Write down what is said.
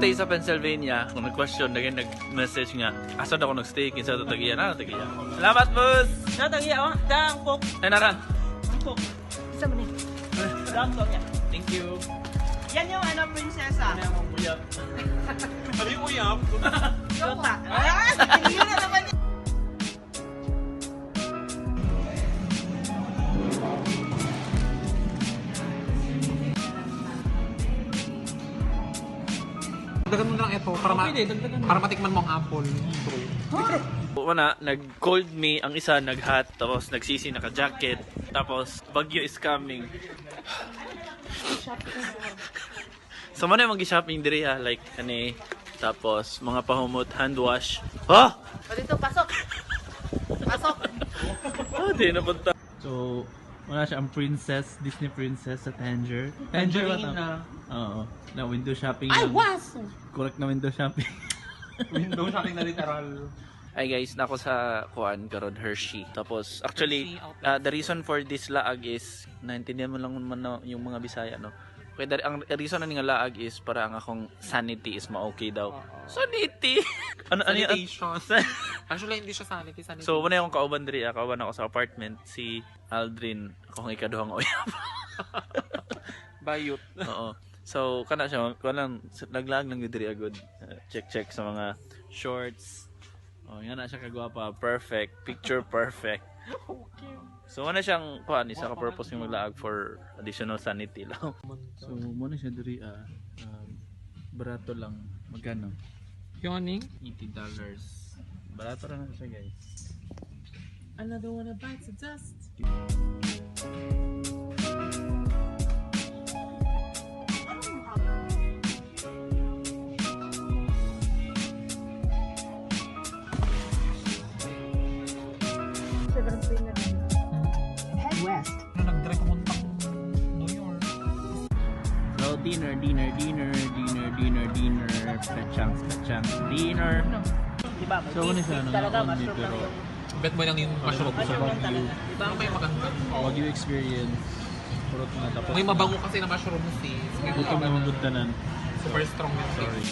nag-stay sa Pennsylvania, kung nag-question, nag-message nga, asa na ako nag-stay, kinsa ito tagiya na, tagiya. Salamat, boss! Sa tagiya, oh. Dang pok. Ay, naran. Ang pok. Isa mo ni. Dang pok yan. Thank you. Yan yung ano, prinsesa. Ano yung uyap? Ano yung uyap? Yota. Ah! Hindi na naman yan. Dagdagan mo lang ito para matikman mo ang apple. Una, nag-cold me ang isa, nag-hot, tapos nagsisi, naka-jacket, tapos bagyo is coming. So, muna yung mag-shopping diri ha, like, kani, tapos mga pahumot, hand wash. Ha? O dito, pasok. Pasok. Ah, di napunta. So, wala siya ang princess, Disney princess sa Tanger. Tanger ba na? Oo. Na window shopping lang. Correct na window shopping. Window shopping na literal. Ay guys, nako sa kuan karon Hershey. Tapos actually, the reason for this laag is naintindihan mo lang man no, yung mga Bisaya no. Okay, ang reason na nga laag is para ang akong sanity is ma-okay daw. Sanity. Sanitation. Actually, hindi siya sanity. So, muna yung kauban diri, kauban ako sa apartment si Aldrin, akong ikaduhang uyab. Bayot. Oo. So, kana siya, kanang naglag lang diri agad. Check sa mga shorts. Oh, yan na siya kagwapa, perfect, picture perfect. Okay. So, muna siyang kuan isa ka purpose yung maglaag for additional sanity lang. So, muna siya diri barato lang. Magkano? Yawning? $80. Barato lang siya, guys. Another one that bites the dust. Head west. Nag-direct pumunta New York. So, dinner. Pachang. Dinner. Diba? So, ano siya? Talaga, Only, mushroom lang pero yun. Bet mo lang yung mushroom. Mushroom lang talaga. Diba? Ano pa yung maganda? Wagyu experience. Purot na tapos. May mabango kasi na mushroom si. Gutom na magutanan. Super strong yun. Sorry.